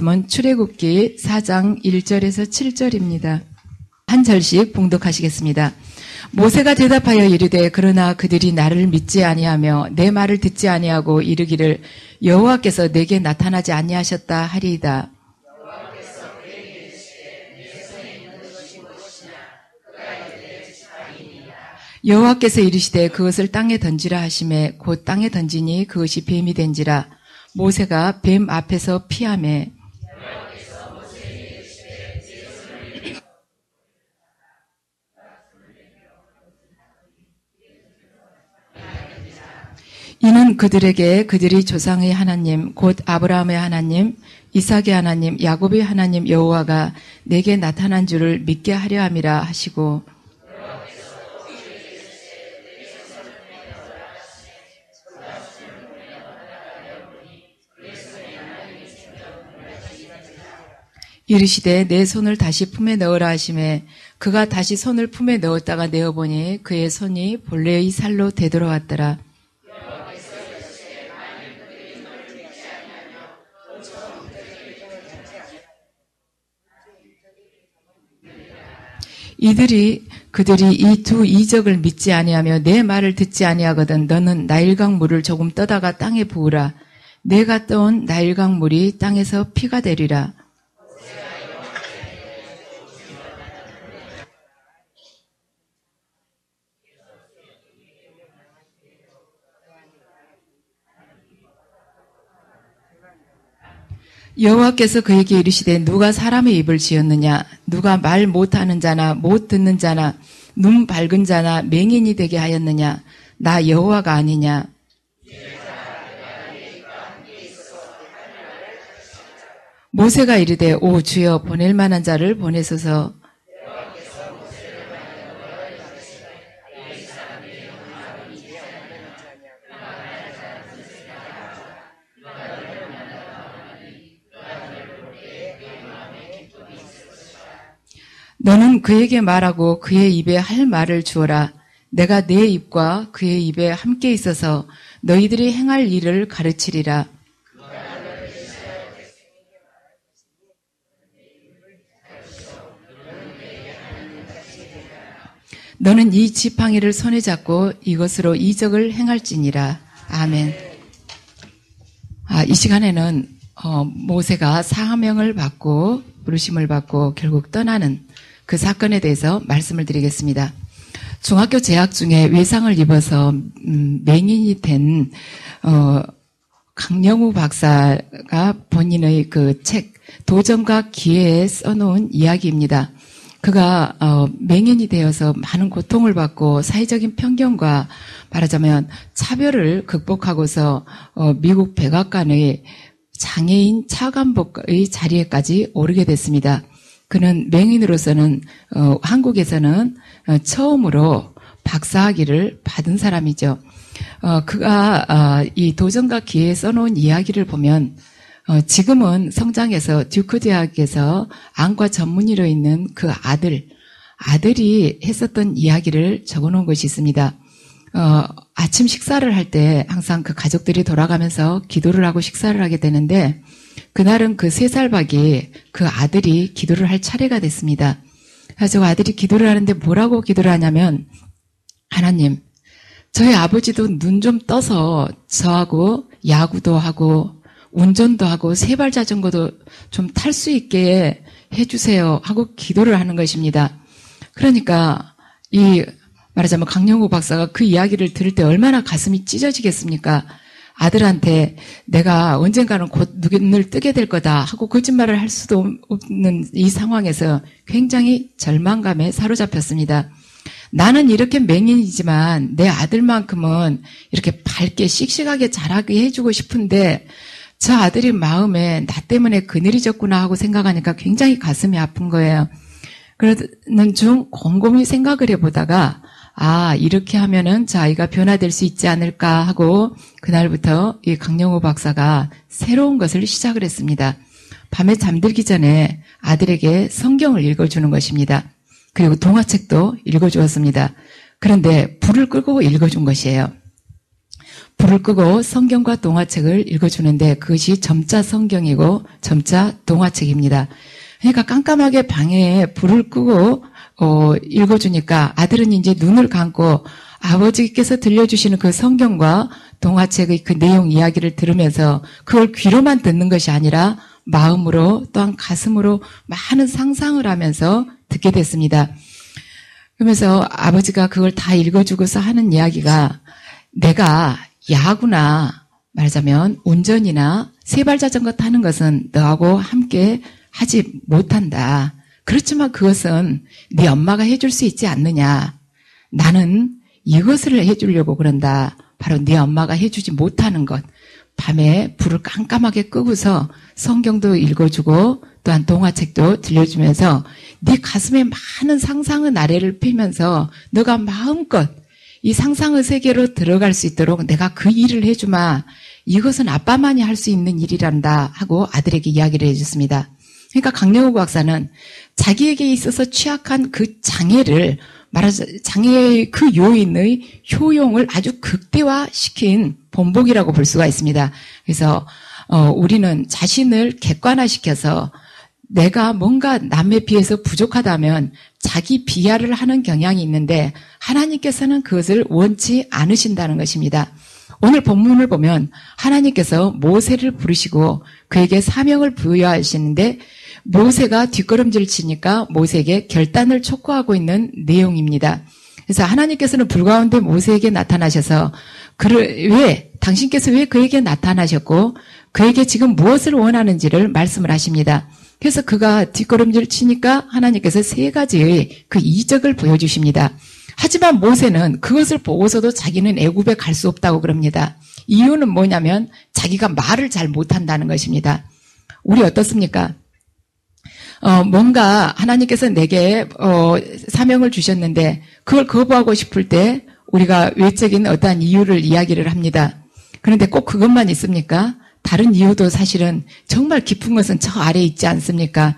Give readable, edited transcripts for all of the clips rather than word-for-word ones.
말씀은 출애굽기 4장 1절에서 7절입니다. 한 절씩 봉독하시겠습니다. 모세가 대답하여 이르되 그러나 그들이 나를 믿지 아니하며 내 말을 듣지 아니하고 이르기를 여호와께서 내게 나타나지 아니하셨다 하리이다. 여호와께서 이르시되 그것을 땅에 던지라 하시매 곧 땅에 던지니 그것이 뱀이 된지라. 모세가 뱀 앞에서 피하매 이는 그들에게 그들이 조상의 하나님 곧 아브라함의 하나님 이삭의 하나님 야곱의 하나님 여호와가 내게 나타난 줄을 믿게 하려 함이라 하시고 이르시되 내 손을 다시 품에 넣으라 하시매 그가 다시 손을 품에 넣었다가 내어보니 그의 손이 본래의 살로 되돌아왔더라. 그들이 이 두 이적을 믿지 아니하며 내 말을 듣지 아니하거든 너는 나일강 물을 조금 떠다가 땅에 부으라. 내가 떠온 나일강 물이 땅에서 피가 되리라. 여호와께서 그에게 이르시되 누가 사람의 입을 지었느냐 누가 말 못하는 자나 못 듣는 자나 눈 밝은 자나 맹인이 되게 하였느냐 나 여호와가 아니냐. 모세가 이르되 오 주여 보낼 만한 자를 보내소서. 너는 그에게 말하고 그의 입에 할 말을 주어라. 내가 내 입과 그의 입에 함께 있어서 너희들이 행할 일을 가르치리라. 너는 이 지팡이를 손에 잡고 이것으로 이적을 행할지니라. 아멘. 이 시간에는 모세가 사명을 받고 부르심을 받고 결국 떠나는 그 사건에 대해서 말씀을 드리겠습니다. 중학교 재학 중에 외상을 입어서 맹인이 된 강영우 박사가 본인의 그 책 도전과 기회에 써놓은 이야기입니다. 그가 맹인이 되어서 많은 고통을 받고 사회적인 편견과 말하자면 차별을 극복하고서 미국 백악관의 장애인 차관복의 자리에까지 오르게 됐습니다. 그는 맹인으로서는 한국에서는 처음으로 박사학위를 받은 사람이죠. 그가 이 도전과 기회에 써놓은 이야기를 보면 지금은 성장해서 듀크 대학에서 안과 전문의로 있는 그 아들이 했었던 이야기를 적어놓은 것이 있습니다. 아침 식사를 할 때 항상 그 가족들이 돌아가면서 기도를 하고 식사를 하게 되는데 그날은 그 3살 박이 그 아들이 기도를 할 차례가 됐습니다. 그래서 그 아들이 기도를 하는데 뭐라고 기도를 하냐면 하나님, 저희 아버지도 눈 좀 떠서 저하고 야구도 하고 운전도 하고 세발 자전거도 좀 탈 수 있게 해주세요 하고 기도를 하는 것입니다. 그러니까 말하자면 강영우 박사가 그 이야기를 들을 때 얼마나 가슴이 찢어지겠습니까? 아들한테 내가 언젠가는 곧 눈을 뜨게 될 거다 하고 거짓말을 할 수도 없는 이 상황에서 굉장히 절망감에 사로잡혔습니다. 나는 이렇게 맹인이지만 내 아들만큼은 이렇게 밝게 씩씩하게 자라게 해주고 싶은데 저 아들이 마음에 나 때문에 그늘이 졌구나 하고 생각하니까 굉장히 가슴이 아픈 거예요. 그러는 중 곰곰이 생각을 해보다가 이렇게 하면은 저 아이가 변화될 수 있지 않을까 하고 그날부터 이 강영우 박사가 새로운 것을 시작을 했습니다. 밤에 잠들기 전에 아들에게 성경을 읽어주는 것입니다. 그리고 동화책도 읽어주었습니다. 그런데 불을 끄고 읽어준 것이에요. 불을 끄고 성경과 동화책을 읽어주는데 그것이 점자 성경이고 점자 동화책입니다. 그러니까 깜깜하게 방에 불을 끄고 읽어주니까 아들은 이제 눈을 감고 아버지께서 들려주시는 그 성경과 동화책의 그 내용 이야기를 들으면서 그걸 귀로만 듣는 것이 아니라 마음으로 또한 가슴으로 많은 상상을 하면서 듣게 됐습니다. 그러면서 아버지가 그걸 다 읽어주고서 하는 이야기가 내가 야구나 말하자면 운전이나 세발자전거 타는 것은 너하고 함께 하지 못한다. 그렇지만 그것은 네 엄마가 해줄 수 있지 않느냐. 나는 이것을 해주려고 그런다. 바로 네 엄마가 해주지 못하는 것. 밤에 불을 깜깜하게 끄고서 성경도 읽어주고 또한 동화책도 들려주면서 네 가슴에 많은 상상의 나래를 펴면서 너가 마음껏 이 상상의 세계로 들어갈 수 있도록 내가 그 일을 해주마. 이것은 아빠만이 할 수 있는 일이란다 하고 아들에게 이야기를 해줬습니다. 그러니까 강영우 박사는 자기에게 있어서 취약한 그 장애를 장애의 그 요인의 효용을 아주 극대화시킨 본보기라고 볼 수가 있습니다. 그래서 우리는 자신을 객관화시켜서 내가 뭔가 남에 비해서 부족하다면 자기 비하를 하는 경향이 있는데 하나님께서는 그것을 원치 않으신다는 것입니다. 오늘 본문을 보면 하나님께서 모세를 부르시고 그에게 사명을 부여하시는데 모세가 뒷걸음질 치니까 모세에게 결단을 촉구하고 있는 내용입니다. 그래서 하나님께서는 불 가운데 모세에게 나타나셔서 당신께서 왜 그에게 나타나셨고 그에게 지금 무엇을 원하는지를 말씀을 하십니다. 그래서 그가 뒷걸음질 치니까 하나님께서 세 가지의 그 이적을 보여주십니다. 하지만 모세는 그것을 보고서도 자기는 애굽에 갈 수 없다고 그럽니다. 이유는 뭐냐면 자기가 말을 잘 못한다는 것입니다. 우리 어떻습니까? 뭔가 하나님께서 내게 사명을 주셨는데 그걸 거부하고 싶을 때 우리가 외적인 어떠한 이유를 이야기를 합니다. 그런데 꼭 그것만 있습니까? 다른 이유도 사실은 정말 깊은 것은 저 아래에 있지 않습니까?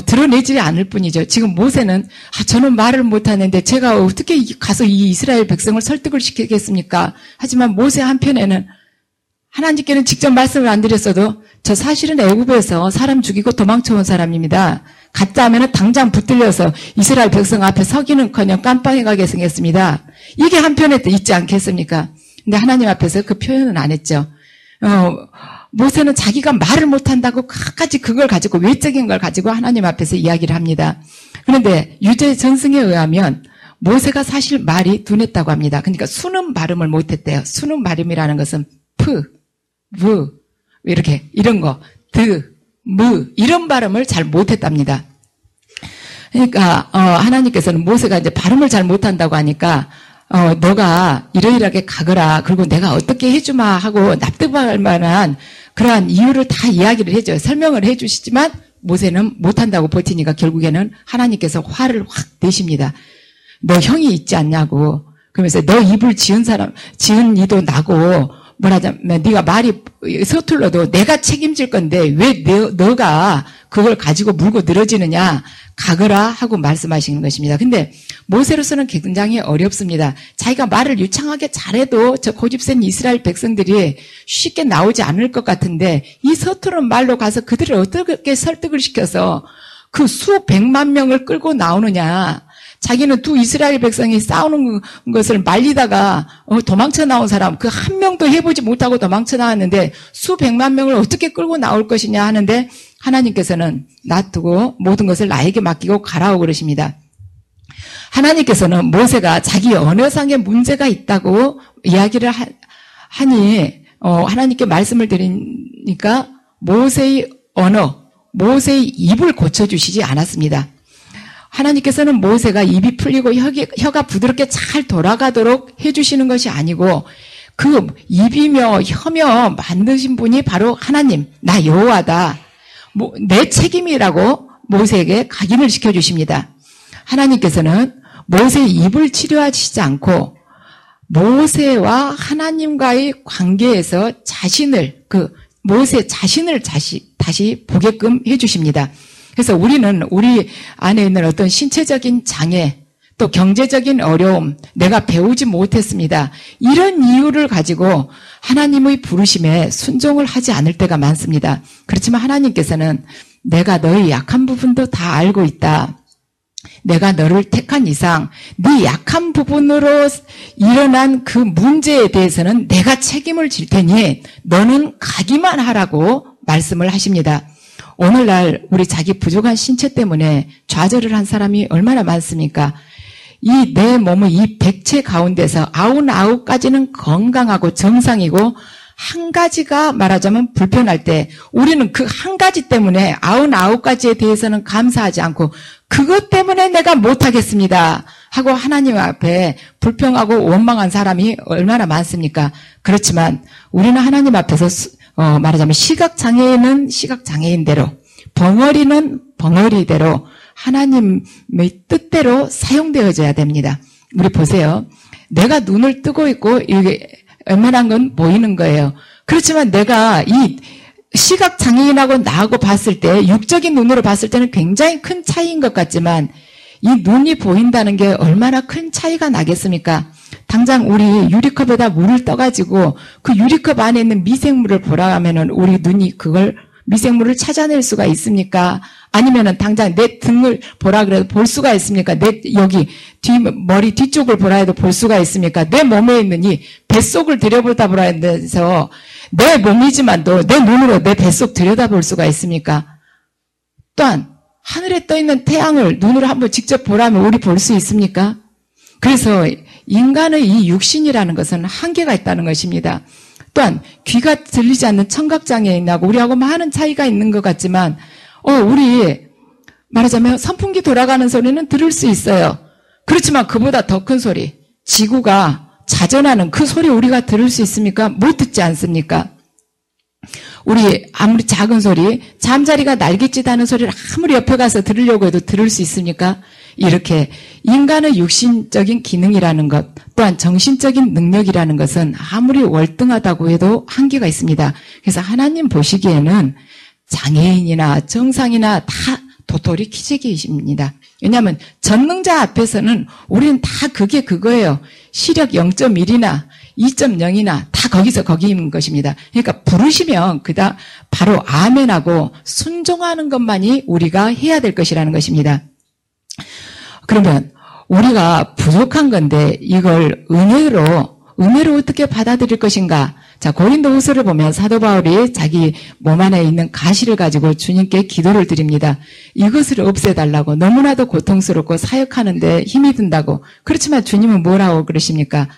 드러내지 않을 뿐이죠. 지금 모세는 저는 말을 못하는데 제가 어떻게 가서 이 이스라엘 백성을 설득을 시키겠습니까? 하지만 모세 한편에는 하나님께는 직접 말씀을 안 드렸어도 저 사실은 애굽에서 사람 죽이고 도망쳐온 사람입니다. 갔다 하면 당장 붙들려서 이스라엘 백성 앞에 서기는커녕 깜빵에 가게 생겼습니다. 이게 한편에 또 있지 않겠습니까? 근데 하나님 앞에서 그 표현은 안 했죠. 모세는 자기가 말을 못한다고 끝까지 그걸 가지고 외적인 걸 가지고 하나님 앞에서 이야기를 합니다. 그런데 유대 전승에 의하면 모세가 사실 말이 둔했다고 합니다. 그러니까 수는 발음을 못했대요. 수는 발음이라는 것은 프, 브 이렇게 이런 거, 드, 무 이런 발음을 잘 못했답니다. 그러니까 하나님께서는 모세가 이제 발음을 잘 못한다고 하니까 너가 이러이러하게 가거라. 그리고 내가 어떻게 해주마 하고 납득할 만한 그러한 이유를 다 이야기를 해줘요. 설명을 해주시지만 모세는 못한다고 버티니까 결국에는 하나님께서 화를 확 내십니다. 너 형이 있지 않냐고. 그러면서 너 입을 지은 이도 나고 뭐라자면 네가 말이 서툴러도 내가 책임질 건데 왜 너가 그걸 가지고 물고 늘어지느냐. 가거라 하고 말씀하시는 것입니다. 근데 모세로서는 굉장히 어렵습니다. 자기가 말을 유창하게 잘해도 저 고집센 이스라엘 백성들이 쉽게 나오지 않을 것 같은데 이 서투른 말로 가서 그들을 어떻게 설득을 시켜서 그 수백만 명을 끌고 나오느냐. 자기는 두 이스라엘 백성이 싸우는 것을 말리다가 도망쳐 나온 사람 그 한 명도 해보지 못하고 도망쳐 나왔는데 수백만 명을 어떻게 끌고 나올 것이냐 하는데 하나님께서는 놔두고 모든 것을 나에게 맡기고 가라고 그러십니다. 하나님께서는 모세가 자기 언어상의 문제가 있다고 이야기를 하니 하나님께 말씀을 드리니까 모세의 언어, 모세의 입을 고쳐주시지 않았습니다. 하나님께서는 모세가 입이 풀리고 혀가 부드럽게 잘 돌아가도록 해주시는 것이 아니고 그 입이며 혀며 만드신 분이 바로 하나님, 나 여호와다. 내 책임이라고 모세에게 각인을 시켜주십니다. 하나님께서는 모세의 입을 치료하시지 않고 모세와 하나님과의 관계에서 모세 자신을 다시 보게끔 해주십니다. 그래서 우리는 우리 안에 있는 어떤 신체적인 장애 또 경제적인 어려움, 내가 배우지 못했습니다. 이런 이유를 가지고 하나님의 부르심에 순종을 하지 않을 때가 많습니다. 그렇지만 하나님께서는 내가 너의 약한 부분도 다 알고 있다. 내가 너를 택한 이상 네 약한 부분으로 일어난 그 문제에 대해서는 내가 책임을 질 테니 너는 가기만 하라고 말씀을 하십니다. 오늘날 우리 자기 부족한 신체 때문에 좌절을 한 사람이 얼마나 많습니까? 이 내 몸의 이 백체 가운데서 99가지는 건강하고 정상이고 한 가지가 말하자면 불편할 때 우리는 그 한 가지 때문에 99가지에 대해서는 감사하지 않고 그것 때문에 내가 못하겠습니다 하고 하나님 앞에 불평하고 원망한 사람이 얼마나 많습니까? 그렇지만 우리는 하나님 앞에서 말하자면 시각장애인은 시각장애인대로, 벙어리는 벙어리대로 하나님의 뜻대로 사용되어져야 됩니다. 우리 보세요. 내가 눈을 뜨고 있고 이게 웬만한 건 보이는 거예요. 그렇지만 내가 이 시각장애인하고 나하고 봤을 때 육적인 눈으로 봤을 때는 굉장히 큰 차이인 것 같지만 이 눈이 보인다는 게 얼마나 큰 차이가 나겠습니까? 당장 우리 유리컵에다 물을 떠가지고 그 유리컵 안에 있는 미생물을 보라 하면은 우리 눈이 그걸 미생물을 찾아낼 수가 있습니까? 아니면은 당장 내 등을 보라 그래도 볼 수가 있습니까? 내 여기 머리 뒤쪽을 보라 해도 볼 수가 있습니까? 내 몸에 있는 이 뱃속을 들여보다 보라 해서 내 몸이지만도 내 눈으로 내 뱃속 들여다볼 수가 있습니까? 또한 하늘에 떠 있는 태양을 눈으로 한번 직접 보라면 우리 볼 수 있습니까? 그래서 인간의 이 육신이라는 것은 한계가 있다는 것입니다. 또한 귀가 들리지 않는 청각장애인하고 우리하고 많은 차이가 있는 것 같지만 우리 말하자면 선풍기 돌아가는 소리는 들을 수 있어요. 그렇지만 그보다 더 큰 소리, 지구가 자전하는 그 소리 우리가 들을 수 있습니까? 못 듣지 않습니까? 우리 아무리 작은 소리, 잠자리가 날갯짓하는 소리를 아무리 옆에 가서 들으려고 해도 들을 수 있습니까? 이렇게 인간의 육신적인 기능이라는 것, 또한 정신적인 능력이라는 것은 아무리 월등하다고 해도 한계가 있습니다. 그래서 하나님 보시기에는 장애인이나 정상이나 다 도토리 키재기이십니다. 왜냐하면 전능자 앞에서는 우리는 다 그게 그거예요. 시력 0.1이나 2.0이나 다 거기서 거기인 것입니다. 그러니까 부르시면 그다 바로 아멘하고 순종하는 것만이 우리가 해야 될 것이라는 것입니다. 그러면 우리가 부족한 건데 이걸 은혜로 어떻게 받아들일 것인가? 자, 고린도후서를 보면 사도 바울이 자기 몸 안에 있는 가시를 가지고 주님께 기도를 드립니다. 이것을 없애달라고. 너무나도 고통스럽고 사역하는데 힘이 든다고. 그렇지만 주님은 뭐라고 그러십니까?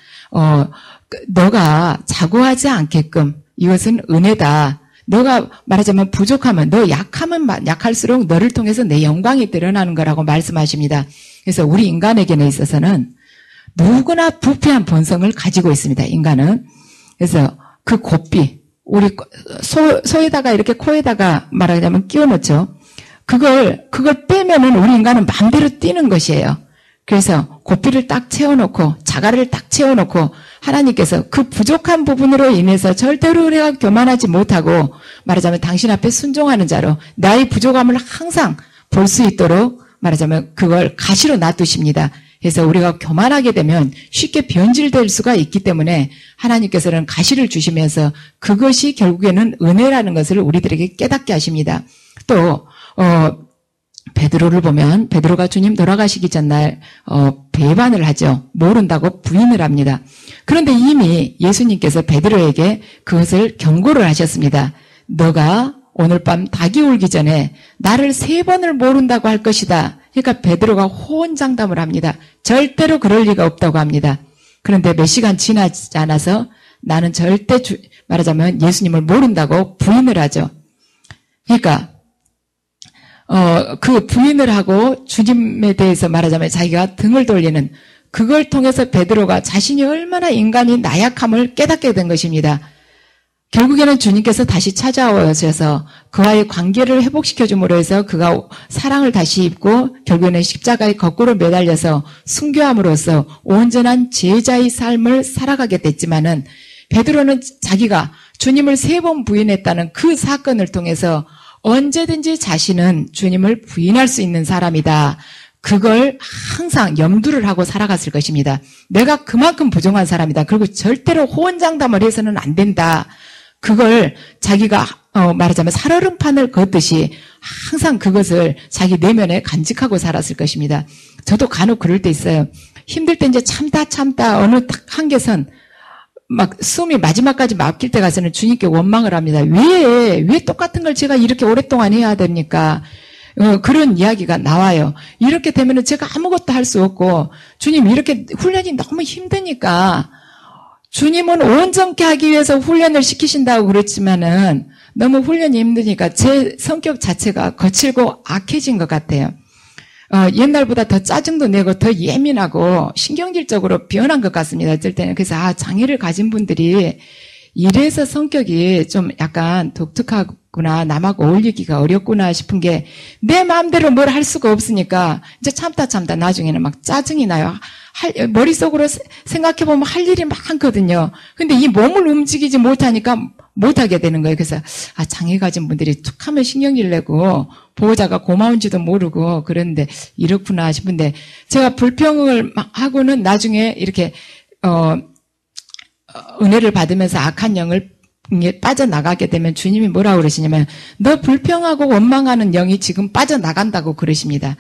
너가 자고하지 않게끔 이것은 은혜다. 너가 말하자면 부족하면 너 약하면 약할수록 너를 통해서 내 영광이 드러나는 거라고 말씀하십니다. 그래서 우리 인간에게는 있어서는 누구나 부패한 본성을 가지고 있습니다. 인간은. 그래서 그 고삐, 우리 소에다가 이렇게 코에다가 말하자면 끼워 넣죠. 그걸 빼면은 우리 인간은 마음대로 뛰는 것이에요. 그래서 고삐를 딱 채워놓고 자갈을 딱 채워놓고 하나님께서 그 부족한 부분으로 인해서 절대로 우리가 교만하지 못하고 말하자면 당신 앞에 순종하는 자로 나의 부족함을 항상 볼 수 있도록 말하자면 그걸 가시로 놔두십니다. 그래서 우리가 교만하게 되면 쉽게 변질될 수가 있기 때문에 하나님께서는 가시를 주시면서 그것이 결국에는 은혜라는 것을 우리들에게 깨닫게 하십니다. 또 베드로를 보면 베드로가 주님 돌아가시기 전날 배반을 하죠. 모른다고 부인을 합니다. 그런데 이미 예수님께서 베드로에게 그것을 경고를 하셨습니다. 너가 오늘 밤 닭이 울기 전에 나를 3번을 모른다고 할 것이다. 그러니까 베드로가 호언장담을 합니다. 절대로 그럴 리가 없다고 합니다. 그런데 몇 시간 지나지 않아서 나는 절대 말하자면 예수님을 모른다고 부인을 하죠. 그러니까 그 부인을 하고 주님에 대해서 말하자면 자기가 등을 돌리는 그걸 통해서 베드로가 자신이 얼마나 인간이 나약함을 깨닫게 된 것입니다. 결국에는 주님께서 다시 찾아오셔서 그와의 관계를 회복시켜 줌으로 해서 그가 사랑을 다시 입고 결국에는 십자가에 거꾸로 매달려서 순교함으로써 온전한 제자의 삶을 살아가게 됐지만은 베드로는 자기가 주님을 3번 부인했다는 그 사건을 통해서 언제든지 자신은 주님을 부인할 수 있는 사람이다. 그걸 항상 염두를 하고 살아갔을 것입니다. 내가 그만큼 부정한 사람이다. 그리고 절대로 호언장담을 해서는 안 된다. 그걸 자기가 말하자면 살얼음판을 걷듯이 항상 그것을 자기 내면에 간직하고 살았을 것입니다. 저도 간혹 그럴 때 있어요. 힘들 때 이제 참다 어느 딱 한계선 막 숨이 마지막까지 막힐 때 가서는 주님께 원망을 합니다. 왜 똑같은 걸 제가 이렇게 오랫동안 해야 됩니까? 그런 이야기가 나와요. 이렇게 되면은 제가 아무것도 할 수 없고, 주님 이렇게 훈련이 너무 힘드니까, 주님은 온전케 하기 위해서 훈련을 시키신다고 그랬지만은, 너무 훈련이 힘드니까 제 성격 자체가 거칠고 악해진 것 같아요. 옛날보다 더 짜증도 내고 더 예민하고 신경질적으로 변한 것 같습니다. 어쩔 때는. 그래서 장애를 가진 분들이 이래서 성격이 좀 약간 독특하구나, 남하고 어울리기가 어렵구나 싶은 게 내 마음대로 뭘 할 수가 없으니까 이제 참다 나중에는 막 짜증이 나요. 머릿속으로 생각해보면 할 일이 많거든요. 근데 이 몸을 움직이지 못하니까 못하게 되는 거예요. 그래서 장애 가진 분들이 툭 하면 신경질 내고 보호자가 고마운지도 모르고 그런데 이렇구나 싶은데, 제가 불평을 막 하고는 나중에 이렇게 은혜를 받으면서 악한 영을 빠져나가게 되면 주님이 뭐라고 그러시냐면, 너 불평하고 원망하는 영이 지금 빠져나간다고 그러십니다.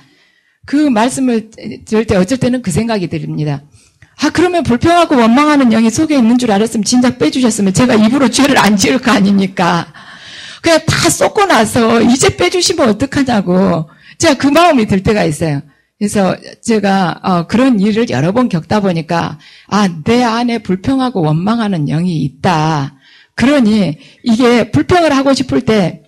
그 말씀을 들을 때 어쩔 때는 그 생각이 듭니다. 그러면 불평하고 원망하는 영이 속에 있는 줄 알았으면 진작 빼주셨으면 제가 입으로 죄를 안 지을 거 아닙니까? 그냥 다 쏟고 나서 이제 빼주시면 어떡하냐고 제가 그 마음이 들 때가 있어요. 그래서 제가 그런 일을 여러 번 겪다 보니까 내 안에 불평하고 원망하는 영이 있다. 그러니 이게 불평을 하고 싶을 때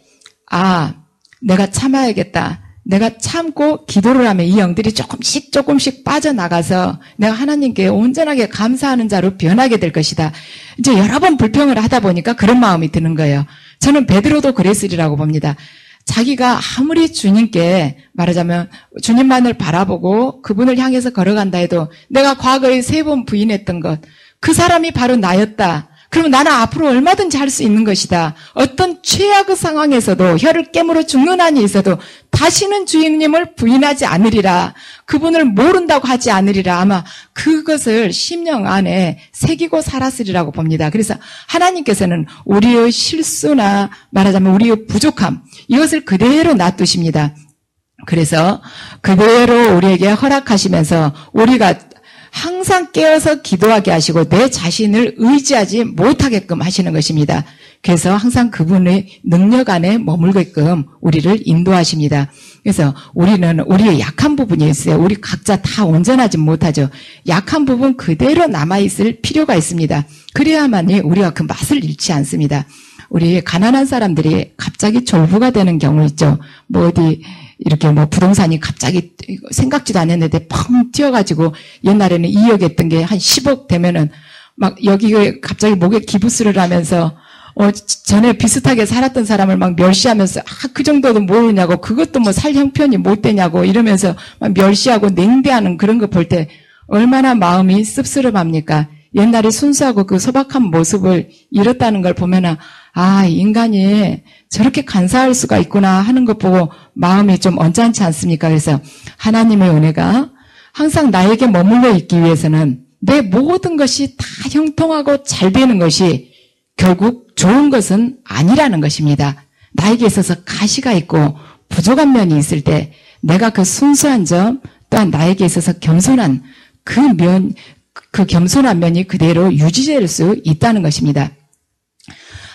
내가 참아야겠다. 내가 참고 기도를 하면 이 영들이 조금씩 빠져나가서 내가 하나님께 온전하게 감사하는 자로 변하게 될 것이다. 이제 여러 번 불평을 하다 보니까 그런 마음이 드는 거예요. 저는 베드로도 그랬으리라고 봅니다. 자기가 아무리 주님께 말하자면 주님만을 바라보고 그분을 향해서 걸어간다 해도 내가 과거에 3번 부인했던 것, 그 사람이 바로 나였다. 그러면 나는 앞으로 얼마든지 할 수 있는 것이다. 어떤 최악의 상황에서도 혀를 깨물어 죽는 한이 있어도 다시는 주님을 부인하지 않으리라. 그분을 모른다고 하지 않으리라. 아마 그것을 심령 안에 새기고 살았으리라고 봅니다. 그래서 하나님께서는 우리의 실수나 말하자면 우리의 부족함, 이것을 그대로 놔두십니다. 그래서 그대로 우리에게 허락하시면서 우리가 항상 깨어서 기도하게 하시고 내 자신을 의지하지 못하게끔 하시는 것입니다. 그래서 항상 그분의 능력 안에 머물게끔 우리를 인도하십니다. 그래서 우리는 우리의 약한 부분이 있어요. 우리 각자 다 온전하지 못하죠. 약한 부분 그대로 남아있을 필요가 있습니다. 그래야만이 우리가 그 맛을 잃지 않습니다. 우리 가난한 사람들이 갑자기 졸부가 되는 경우 있죠. 어디 이렇게 부동산이 갑자기 생각지도 않았는데 펑 튀어가지고 옛날에는 2억 했던 게 한 10억 되면은 막 여기 갑자기 목에 기부스를 하면서 전에 비슷하게 살았던 사람을 막 멸시하면서 그 정도도 모르냐고, 그것도 살 형편이 못 되냐고 이러면서 막 멸시하고 냉대하는 그런 거 볼 때 얼마나 마음이 씁쓸합니까? 옛날에 순수하고 그 소박한 모습을 잃었다는 걸 보면은 인간이 저렇게 간사할 수가 있구나 하는 것 보고 마음이 좀 언짢지 않습니까? 그래서 하나님의 은혜가 항상 나에게 머물러 있기 위해서는 내 모든 것이 다 형통하고 잘 되는 것이 결국 좋은 것은 아니라는 것입니다. 나에게 있어서 가시가 있고 부족한 면이 있을 때 내가 그 순수한 점, 또한 나에게 있어서 겸손한 그 겸손한 면이 그대로 유지될 수 있다는 것입니다.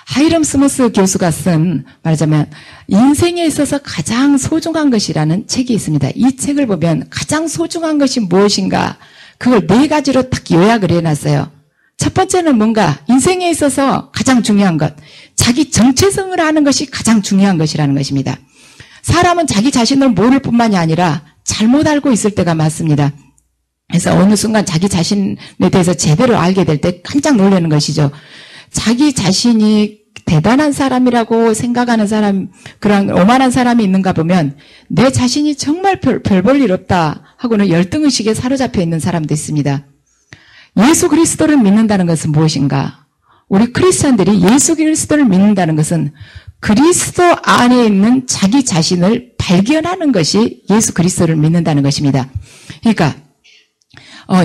하이럼 스무스 교수가 쓴 말하자면 인생에 있어서 가장 소중한 것이라는 책이 있습니다. 이 책을 보면 가장 소중한 것이 무엇인가, 그걸 4가지로 딱 요약을 해놨어요. 첫 번째는 뭔가 인생에 있어서 가장 중요한 것, 자기 정체성을 아는 것이 가장 중요한 것이라는 것입니다. 사람은 자기 자신을 모를 뿐만이 아니라 잘못 알고 있을 때가 많습니다. 그래서 어느 순간 자기 자신에 대해서 제대로 알게 될 때 깜짝 놀라는 것이죠. 자기 자신이 대단한 사람이라고 생각하는 사람, 그런 오만한 사람이 있는가 보면 내 자신이 정말 별 볼 일 없다 하고는 열등의식에 사로잡혀 있는 사람도 있습니다. 예수 그리스도를 믿는다는 것은 무엇인가? 우리 크리스천들이 예수 그리스도를 믿는다는 것은 그리스도 안에 있는 자기 자신을 발견하는 것이 예수 그리스도를 믿는다는 것입니다. 그러니까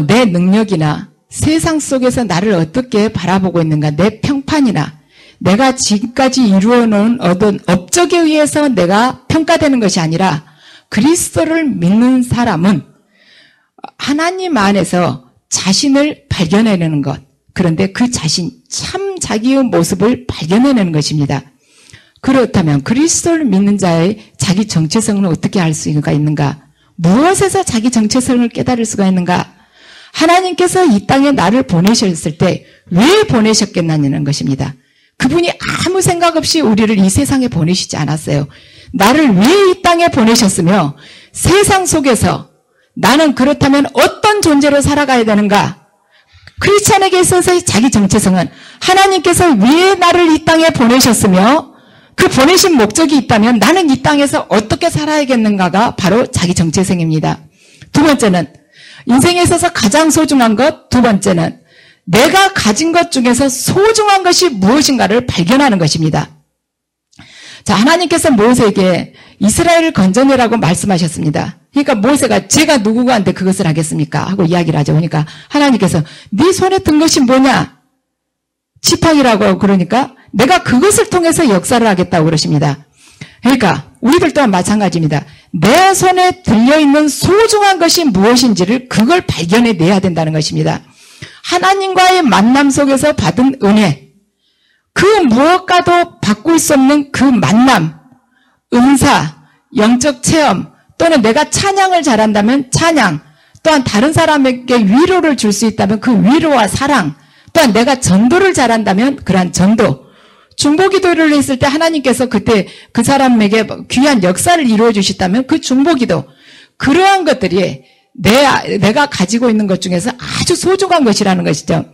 내 능력이나 세상 속에서 나를 어떻게 바라보고 있는가, 내 평판이나 내가 지금까지 이루어놓은 어떤 업적에 의해서 내가 평가되는 것이 아니라 그리스도를 믿는 사람은 하나님 안에서 자신을 발견해내는 것, 그런데 그 자신, 참 자기의 모습을 발견해내는 것입니다. 그렇다면 그리스도를 믿는 자의 자기 정체성은 어떻게 알 수가 있는가? 무엇에서 자기 정체성을 깨달을 수가 있는가? 하나님께서 이 땅에 나를 보내셨을 때 왜 보내셨겠느냐는 것입니다. 그분이 아무 생각 없이 우리를 이 세상에 보내시지 않았어요. 나를 왜 이 땅에 보내셨으며 세상 속에서 나는 그렇다면 어떤 존재로 살아가야 되는가? 크리스찬에게 있어서의 자기 정체성은 하나님께서 왜 나를 이 땅에 보내셨으며 그 보내신 목적이 있다면 나는 이 땅에서 어떻게 살아야겠는가가 바로 자기 정체성입니다. 두 번째는 인생에 있어서 가장 소중한 것, 두 번째는 내가 가진 것 중에서 소중한 것이 무엇인가를 발견하는 것입니다. 자, 하나님께서 모세에게 이스라엘을 건져내라고 말씀하셨습니다. 그러니까 모세가 제가 누구한테 그것을 하겠습니까? 하고 이야기를 하죠. 그러니까 하나님께서 네 손에 든 것이 뭐냐? 지팡이라고. 그러니까 내가 그것을 통해서 역사를 하겠다고 그러십니다. 그러니까 우리들 또한 마찬가지입니다. 내 손에 들려있는 소중한 것이 무엇인지를 그걸 발견해내야 된다는 것입니다. 하나님과의 만남 속에서 받은 은혜, 그 무엇과도 바꿀 수 없는 그 만남, 은사, 영적 체험, 또는 내가 찬양을 잘한다면 찬양, 또한 다른 사람에게 위로를 줄 수 있다면 그 위로와 사랑, 또한 내가 전도를 잘한다면 그러한 전도, 중보기도를 했을 때 하나님께서 그때 그 사람에게 귀한 역사를 이루어 주셨다면 그 중보기도, 그러한 것들이 내가 가지고 있는 것 중에서 아주 소중한 것이라는 것이죠.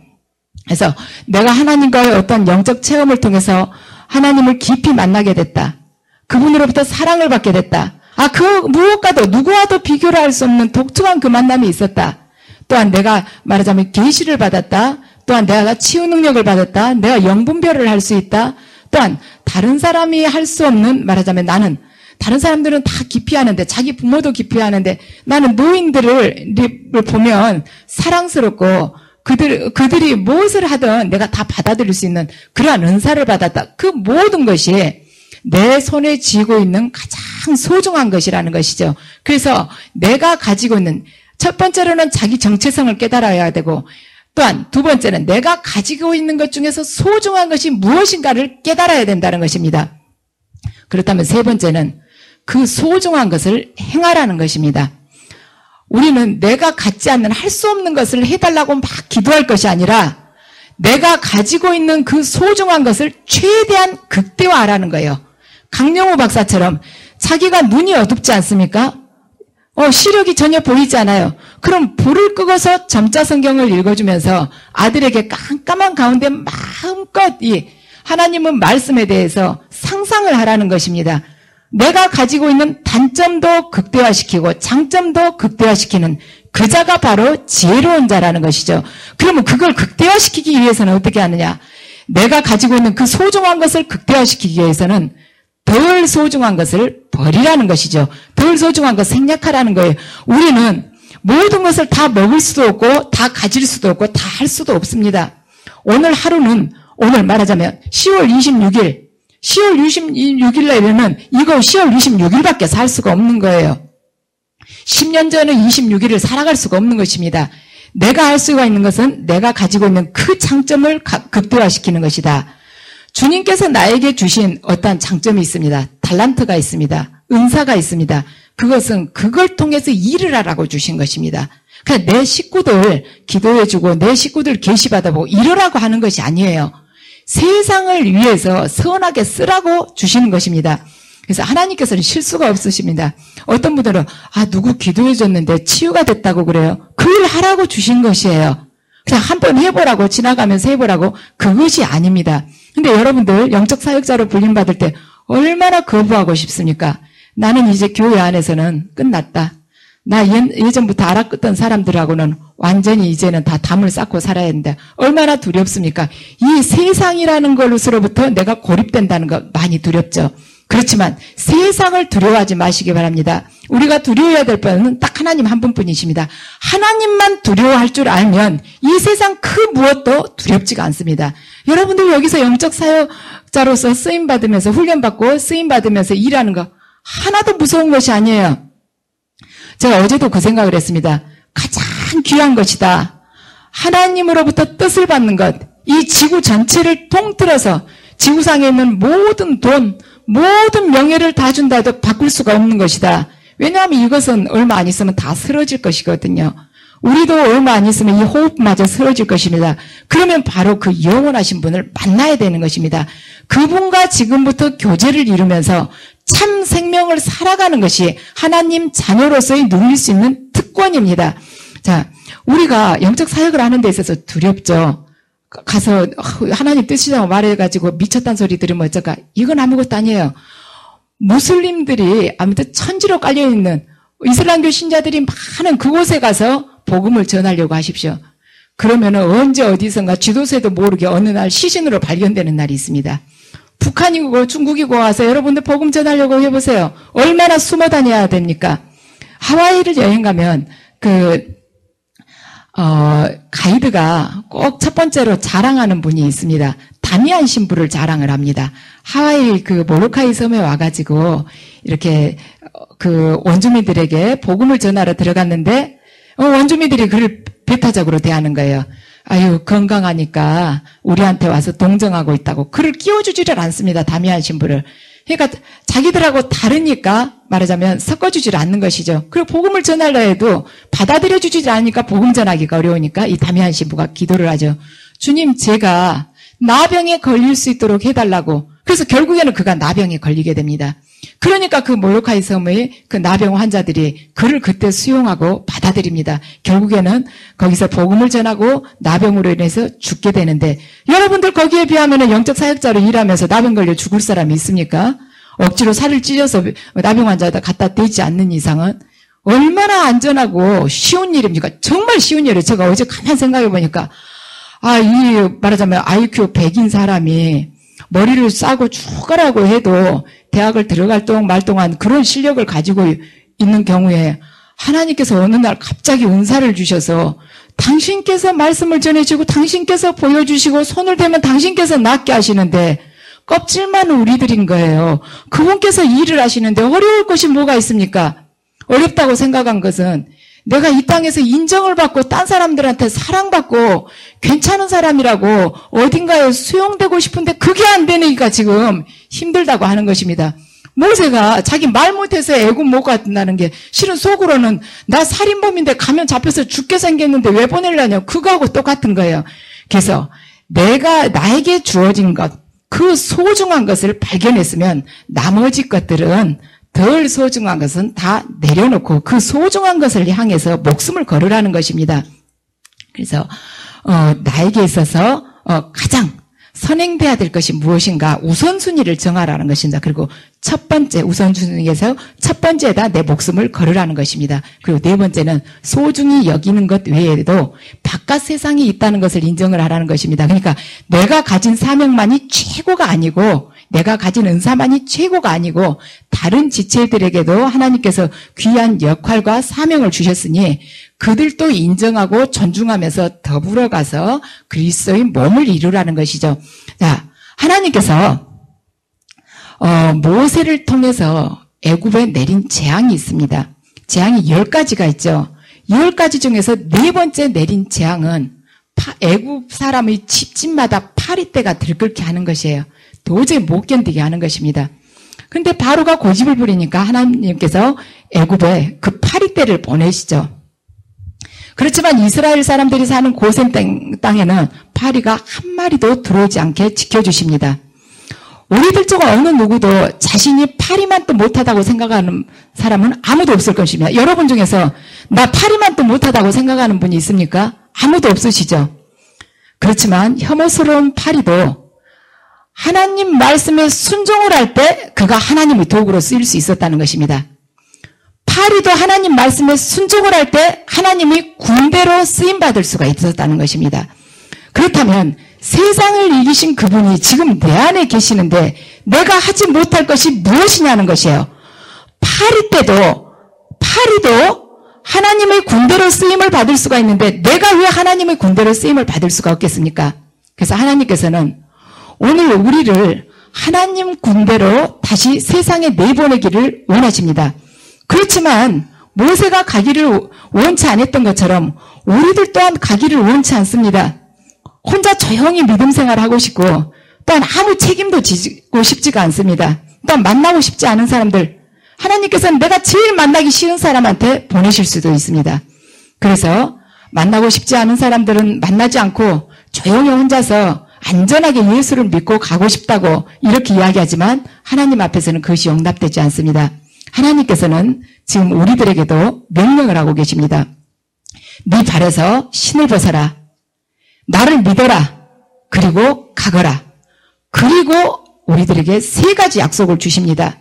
그래서 내가 하나님과의 어떤 영적 체험을 통해서 하나님을 깊이 만나게 됐다. 그분으로부터 사랑을 받게 됐다. 그 무엇과도 누구와도 비교를 할 수 없는 독특한 그 만남이 있었다. 또한 내가 말하자면 계시를 받았다. 또한 내가 치유 능력을 받았다. 내가 영분별을 할 수 있다. 또한 다른 사람이 할 수 없는, 말하자면 나는, 다른 사람들은 다 기피하는데, 자기 부모도 기피하는데, 나는 노인들을 보면 사랑스럽고 그들이 무엇을 하든 내가 다 받아들일 수 있는 그러한 은사를 받았다. 그 모든 것이 내 손에 쥐고 있는 가장 소중한 것이라는 것이죠. 그래서 내가 가지고 있는, 첫 번째로는 자기 정체성을 깨달아야 되고, 또한 두 번째는 내가 가지고 있는 것 중에서 소중한 것이 무엇인가를 깨달아야 된다는 것입니다. 그렇다면 세 번째는 그 소중한 것을 행하라는 것입니다. 우리는 내가 갖지 않는, 할 수 없는 것을 해달라고 막 기도할 것이 아니라 내가 가지고 있는 그 소중한 것을 최대한 극대화하라는 거예요. 강영우 박사처럼 자기가 눈이 어둡지 않습니까? 시력이 전혀 보이지 않아요. 그럼 불을 끄고서 점자 성경을 읽어주면서 아들에게 깜깜한 가운데 마음껏 이 하나님의 말씀에 대해서 상상을 하라는 것입니다. 내가 가지고 있는 단점도 극대화시키고 장점도 극대화시키는 그 자가 바로 지혜로운 자라는 것이죠. 그러면 그걸 극대화시키기 위해서는 어떻게 하느냐? 내가 가지고 있는 그 소중한 것을 극대화시키기 위해서는 덜 소중한 것을 버리라는 것이죠. 덜 소중한 것을 생략하라는 거예요. 우리는 모든 것을 다 먹을 수도 없고 다 가질 수도 없고 다 할 수도 없습니다. 오늘 하루는, 오늘 말하자면 10월 26일, 10월 26일에는 이거 10월 26일밖에 살 수가 없는 거예요. 10년 전에 26일을 살아갈 수가 없는 것입니다. 내가 할 수가 있는 것은 내가 가지고 있는 그 장점을 극대화시키는 것이다. 주님께서 나에게 주신 어떠한 장점이 있습니다. 달란트가 있습니다. 은사가 있습니다. 그것은 그걸 통해서 일을 하라고 주신 것입니다. 그러니까 내 식구들 기도해주고 내 식구들 계시받아보고 이러라고 하는 것이 아니에요. 세상을 위해서 선하게 쓰라고 주시는 것입니다. 그래서 하나님께서는 실수가 없으십니다. 어떤 분들은 누구 기도해줬는데 치유가 됐다고 그래요. 그 일 하라고 주신 것이에요. 그냥 한번 해보라고, 지나가면서 해보라고, 그것이 아닙니다. 근데 여러분들 영적 사역자로 불림받을 때 얼마나 거부하고 싶습니까? 나는 이제 교회 안에서는 끝났다. 나 예전부터 알았던 사람들하고는 완전히 이제는 다 담을 쌓고 살아야 된다. 얼마나 두렵습니까? 이 세상이라는 것으로부터 내가 고립된다는 거 많이 두렵죠. 그렇지만 세상을 두려워하지 마시기 바랍니다. 우리가 두려워해야 될 분은 딱 하나님 한 분뿐이십니다. 하나님만 두려워할 줄 알면 이 세상 그 무엇도 두렵지가 않습니다. 여러분들 여기서 영적 사역자로서 쓰임받으면서 훈련받고 쓰임받으면서 일하는 거 하나도 무서운 것이 아니에요. 제가 어제도 그 생각을 했습니다. 가장 귀한 것이다. 하나님으로부터 뜻을 받는 것. 이 지구 전체를 통틀어서 지구상에 있는 모든 돈, 모든 명예를 다 준다 해도 바꿀 수가 없는 것이다. 왜냐하면 이것은 얼마 안 있으면 다 쓰러질 것이거든요. 우리도 얼마 안 있으면 이 호흡마저 쓰러질 것입니다. 그러면 바로 그 영원하신 분을 만나야 되는 것입니다. 그분과 지금부터 교제를 이루면서 참 생명을 살아가는 것이 하나님 자녀로서의 누릴 수 있는 특권입니다. 자, 우리가 영적 사역을 하는 데 있어서 두렵죠. 가서 하나님 뜻이라고 말해가지고 미쳤다는 소리 들으면 어쩔까? 이건 아무것도 아니에요. 무슬림들이 아무튼 천지로 깔려있는 이슬람교 신자들이 많은 그곳에 가서 복음을 전하려고 하십시오. 그러면은 언제 어디선가 지도세도 모르게 어느 날 시신으로 발견되는 날이 있습니다. 북한이고 중국이고 와서 여러분들 복음 전하려고 해보세요. 얼마나 숨어 다녀야 됩니까? 하와이를 여행 가면 가이드가 꼭 첫 번째로 자랑하는 분이 있습니다. 다미안 신부를 자랑을 합니다. 하와이 그 모로카이 섬에 와가지고 이렇게 그 원주민들에게 복음을 전하러 들어갔는데 원주민들이 그를 배타적으로 대하는 거예요. 아유 건강하니까 우리한테 와서 동정하고 있다고 그를 끼워주지를 않습니다. 다미안 신부를. 그러니까 자기들하고 다르니까 말하자면 섞어주질 않는 것이죠. 그리고 복음을 전하려 해도 받아들여주지 않으니까 복음 전하기가 어려우니까 이 다미안 신부가 기도를 하죠. 주님 제가 나병에 걸릴 수 있도록 해달라고. 그래서 결국에는 그가 나병에 걸리게 됩니다. 그러니까 그 몰로카이 섬의 그 나병 환자들이 그를 그때 수용하고 받아들입니다. 결국에는 거기서 복음을 전하고 나병으로 인해서 죽게 되는데 여러분들 거기에 비하면 영적 사역자로 일하면서 나병 걸려 죽을 사람이 있습니까? 억지로 살을 찢어서 나병 환자에다 갖다 대지 않는 이상은 얼마나 안전하고 쉬운 일입니까? 정말 쉬운 일이에요. 제가 어제 가만 생각해 보니까 이 말하자면 IQ 100인 사람이 머리를 싸고 쭉 가라고 해도 대학을 들어갈 동안 그런 실력을 가지고 있는 경우에 하나님께서 어느 날 갑자기 은사를 주셔서 당신께서 말씀을 전해주고 당신께서 보여주시고 손을 대면 당신께서 낫게 하시는데 껍질만 우리들인 거예요. 그분께서 일을 하시는데 어려울 것이 뭐가 있습니까? 어렵다고 생각한 것은 내가 이 땅에서 인정을 받고 딴 사람들한테 사랑받고 괜찮은 사람이라고 어딘가에 수용되고 싶은데 그게 안 되니까 지금 힘들다고 하는 것입니다. 모세가 자기 말 못해서 애굽 못 간다는 게 실은 속으로는 나 살인범인데 가면 잡혀서 죽게 생겼는데 왜 보내려냐고 그거하고 똑같은 거예요. 그래서 내가 나에게 주어진 것, 그 소중한 것을 발견했으면 나머지 것들은 덜 소중한 것은 다 내려놓고 그 소중한 것을 향해서 목숨을 걸으라는 것입니다. 그래서 나에게 있어서 가장 선행돼야 될 것이 무엇인가 우선순위를 정하라는 것입니다. 그리고 첫 번째 우선순위에서 첫 번째에다 내 목숨을 걸으라는 것입니다. 그리고 네 번째는 소중히 여기는 것 외에도 바깥 세상이 있다는 것을 인정을 하라는 것입니다. 그러니까 내가 가진 사명만이 최고가 아니고 내가 가진 은사만이 최고가 아니고 다른 지체들에게도 하나님께서 귀한 역할과 사명을 주셨으니 그들도 인정하고 존중하면서 더불어 가서 그리스도의 몸을 이루라는 것이죠. 자, 하나님께서 모세를 통해서 애굽에 내린 재앙이 있습니다. 재앙이 10가지가 있죠. 10가지 중에서 네 번째 내린 재앙은 애굽 사람의 집집마다 파리떼가 들끓게 하는 것이에요. 도저히 못 견디게 하는 것입니다. 그런데 바로가 고집을 부리니까 하나님께서 애굽에 그 파리떼를 보내시죠. 그렇지만 이스라엘 사람들이 사는 고센 땅에는 파리가 한 마리도 들어오지 않게 지켜주십니다. 우리들 중 어느 누구도 자신이 파리만 또 못하다고 생각하는 사람은 아무도 없을 것입니다. 여러분 중에서 나 파리만 또 못하다고 생각하는 분이 있습니까? 아무도 없으시죠. 그렇지만 혐오스러운 파리도 하나님 말씀에 순종을 할 때 그가 하나님의 도구로 쓰일 수 있었다는 것입니다. 파리도 하나님 말씀에 순종을 할 때 하나님이 군대로 쓰임받을 수가 있었다는 것입니다. 그렇다면 세상을 이기신 그분이 지금 내 안에 계시는데 내가 하지 못할 것이 무엇이냐는 것이에요. 파리도 하나님의 군대로 쓰임을 받을 수가 있는데 내가 왜 하나님의 군대로 쓰임을 받을 수가 없겠습니까? 그래서 하나님께서는 오늘 우리를 하나님 군대로 다시 세상에 내보내기를 원하십니다. 그렇지만 모세가 가기를 원치 않았던 것처럼 우리들 또한 가기를 원치 않습니다. 혼자 조용히 믿음 생활하고 싶고 또한 아무 책임도 지고 싶지가 않습니다. 또한 만나고 싶지 않은 사람들, 하나님께서는 내가 제일 만나기 싫은 사람한테 보내실 수도 있습니다. 그래서 만나고 싶지 않은 사람들은 만나지 않고 조용히 혼자서 안전하게 예수를 믿고 가고 싶다고 이렇게 이야기하지만 하나님 앞에서는 그것이 용납되지 않습니다. 하나님께서는 지금 우리들에게도 명령을 하고 계십니다. 네 발에서 신을 벗어라. 나를 믿어라. 그리고 가거라. 그리고 우리들에게 세 가지 약속을 주십니다.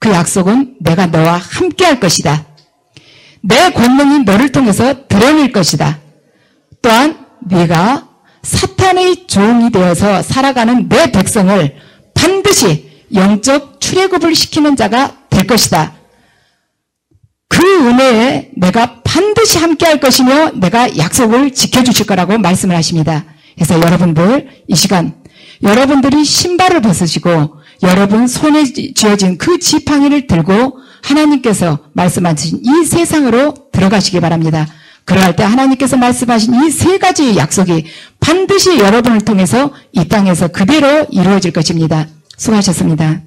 그 약속은 내가 너와 함께 할 것이다. 내 권능이 너를 통해서 드러낼 것이다. 또한 네가 사탄의 종이 되어서 살아가는 내 백성을 반드시 영적 출애굽을 시키는 자가 될 것이다. 그 은혜에 내가 반드시 함께 할 것이며 내가 약속을 지켜주실 거라고 말씀을 하십니다. 그래서 여러분들 이 시간 여러분들이 신발을 벗으시고 여러분 손에 쥐어진 그 지팡이를 들고 하나님께서 말씀하신 이 세상으로 들어가시기 바랍니다. 그러할 때 하나님께서 말씀하신 이 세 가지 약속이 반드시 여러분을 통해서 이 땅에서 그대로 이루어질 것입니다. 수고하셨습니다.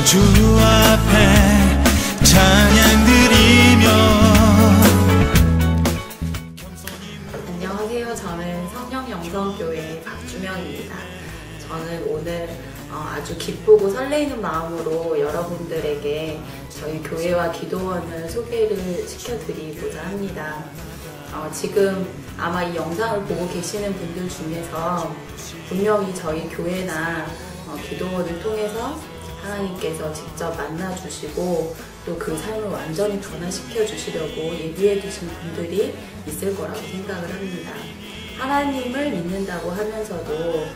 주 앞에 찬양 드리며. 안녕하세요. 저는 성령영성교회 박주명입니다. 저는 오늘 아주 기쁘고 설레이는 마음으로 여러분들에게 저희 교회와 기도원을 소개를 시켜드리고자 합니다. 지금 아마 이 영상을 보고 계시는 분들 중에서 분명히 저희 교회나 기도원을 통해서 하나님께서 직접 만나주시고 또 그 삶을 완전히 변화시켜 주시려고 예비해 두신 분들이 있을 거라고 생각을 합니다. 하나님을 믿는다고 하면서도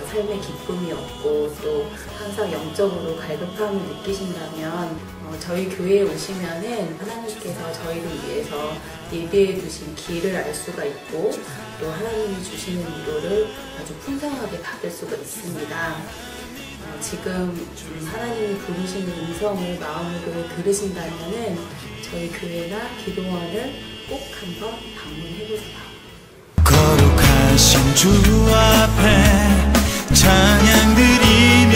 삶의 기쁨이 없고 또 항상 영적으로 갈급함을 느끼신다면 저희 교회에 오시면은 하나님께서 저희를 위해서 예비해 두신 길을 알 수가 있고 또 하나님이 주시는 위로를 아주 풍성하게 받을 수가 있습니다. 지금 하나님이 부르시는 음성을 마음으로 들으신다면은 저희 교회나 기도원을 꼭 한번 방문해보세요. 거룩하신 주 앞에 찬양 드리며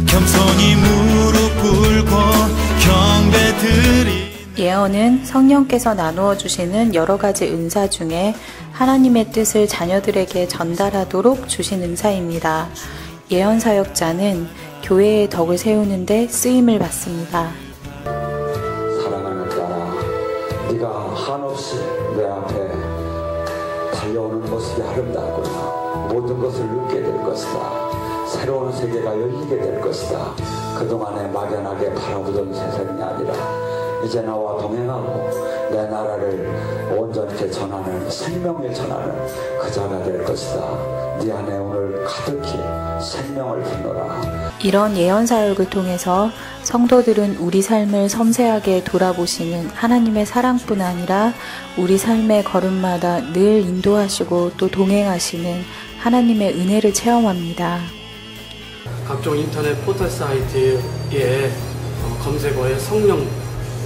겸손히 무릎 꿇고 경배 드리. 예언은 성령께서 나누어 주시는 여러 가지 은사 중에 하나님의 뜻을 자녀들에게 전달하도록 주신 은사입니다. 예언 사역자는 교회의 덕을 세우는 데 쓰임을 받습니다. 사랑하는 딸아, 네가 한없이 내 앞에 달려오는 모습이 아름답구나. 모든 것을 느끼게 될 것이다. 새로운 세계가 열리게 될 것이다. 그동안에 막연하게 바라보던 세상이 아니라 이제 나와 동행하고 내 나라를 온전히 전하는 생명을 전하는 그 자가 될 것이다. 네 안에 오늘 가득히 생명을 품노라. 이런 예언 사역을 통해서 성도들은 우리 삶을 섬세하게 돌아보시는 하나님의 사랑뿐 아니라 우리 삶의 걸음마다 늘 인도하시고 또 동행하시는 하나님의 은혜를 체험합니다. 각종 인터넷 포털 사이트에 검색어에 성령,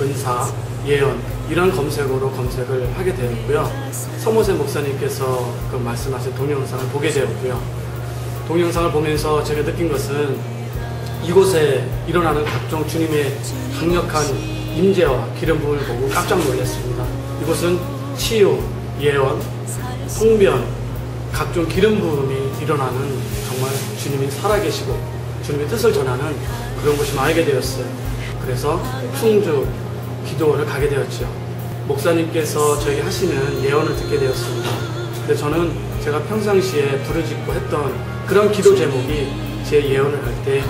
은사, 예언 이런 검색어로 검색을 하게 되었고요. 서모세 목사님께서 그 말씀하신 동영상을 보게 되었고요. 동영상을 보면서 제가 느낀 것은 이곳에 일어나는 각종 주님의 강력한 임재와 기름 부음을 보고 깜짝 놀랐습니다. 이곳은 치유, 예언, 통변, 각종 기름 부음이 일어나는 정말 주님이 살아계시고 주님의 뜻을 전하는 그런 곳이 알게 되었어요. 그래서 충주 기도원을 가게 되었죠. 목사님께서 저에게 하시는 예언을 듣게 되었습니다. 근데 저는 제가 평상시에 부르짖고 했던 그런 기도 제목이 제 예언을 할 때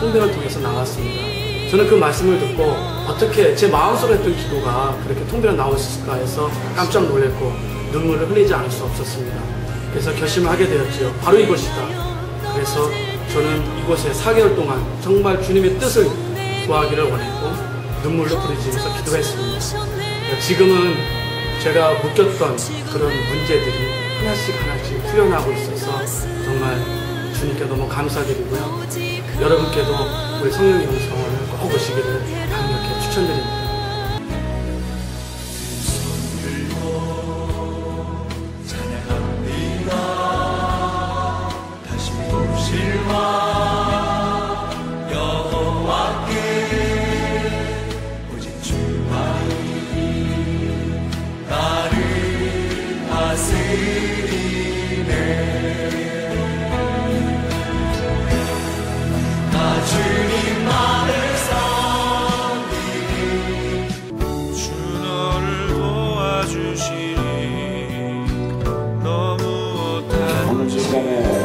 통변을 통해서 나왔습니다. 저는 그 말씀을 듣고 어떻게 제 마음속에 했던 기도가 그렇게 통변에 나올 수 있을까 해서 깜짝 놀랐고 눈물을 흘리지 않을 수 없었습니다. 그래서 결심을 하게 되었죠. 바로 이곳이다. 그래서 저는 이곳에 4개월 동안 정말 주님의 뜻을 구하기를 원했고 눈물로 부르짖으면서 기도했습니다. 지금은 제가 묶였던 그런 문제들이 하나씩 풀려나고 있어서 정말 주님께 너무 감사드리고요. 여러분께도 우리 성령 영성을 꼭 오시기를 강력히 추천드립니다.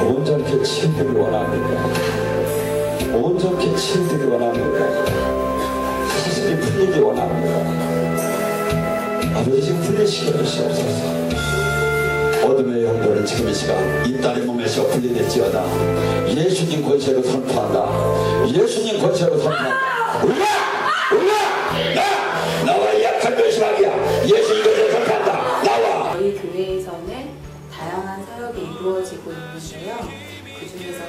온전히 치유되기 원합니다. 온전히 치유되기 원합니다. 사실이 풀리기 원합니다. 아버지 지금 풀리시게 하시옵소서. 어둠의 영도를 지금 이 시간 이 딸의 몸에서 분리될지어다. 예수님 권세로 선포한다. 예수님 권세로 선포한다. 나와 약한 변심하기야. 예수님 권세로 선포한다. 나와. 저희 교회에서는 다양한 사역이 이루어지고 있는데요. 그 중에서도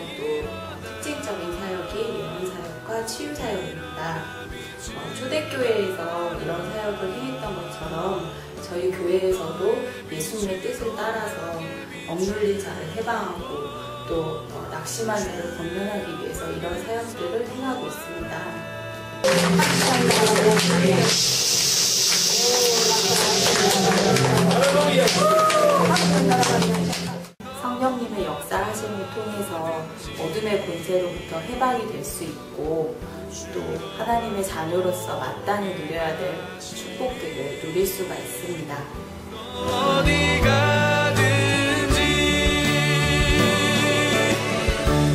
특징적인 사역이 예언 사역과 치유 사역입니다. 초대교회에서 이런 사역을 행했던 것처럼 저희 교회에서도 예수님의 뜻을 따라서 억눌린 자를 해방하고 또 낙심한 자를 권면하기 위해서 이런 사역들을 행하고 있습니다. 성령님의 역사하심을 통해서 어둠의 권세로부터 해방이 될 수 있고 또 하나님의 자녀로서 마땅히 누려야 될 축복들을 누릴 수가 있습니다. 어디 가든지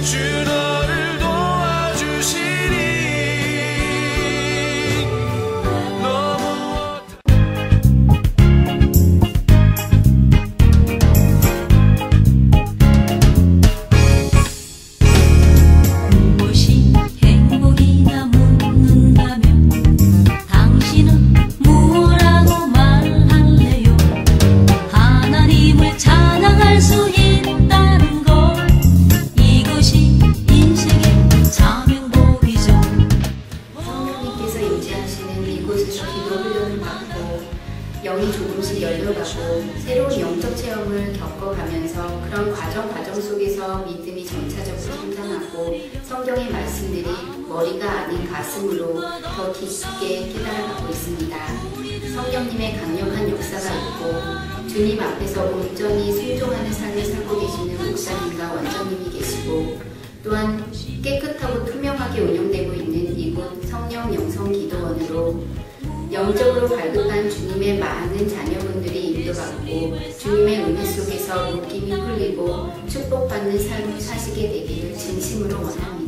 주 너를 도와주시니 너무 무엇이 행복이냐 묻는다면 당신은 무엇라고 말할래요? 하나님을 찬양할 수 있다는 것, 이것이 인생의 자명복이죠. 성령님께서 임재하시는 이곳에서 기도 훈련을 받고 영이 조금씩 열려가고 새로운 영적 체험을 겪어가면서 그런 과정 속에서 믿음이 점차적으로 성장하고 성경의 말씀들이 머리가 아닌 가슴으로 더 깊게 깨달아가고 있습니다. 성령님의 강력한 역사가 있고 주님 앞에서 온전히 순종하는 삶을 살고 계시는 목사님과 원장님이 계시고 또한 깨끗하고 투명하게 운영되고 있는 이곳 성령 영성 기도원으로 영적으로 발급한 주님의 많은 자녀분들이 인도받고 주님의 은혜 속에서 묶임이 풀리고 축복받는 삶을 사시게 되기를 진심으로 원합니다.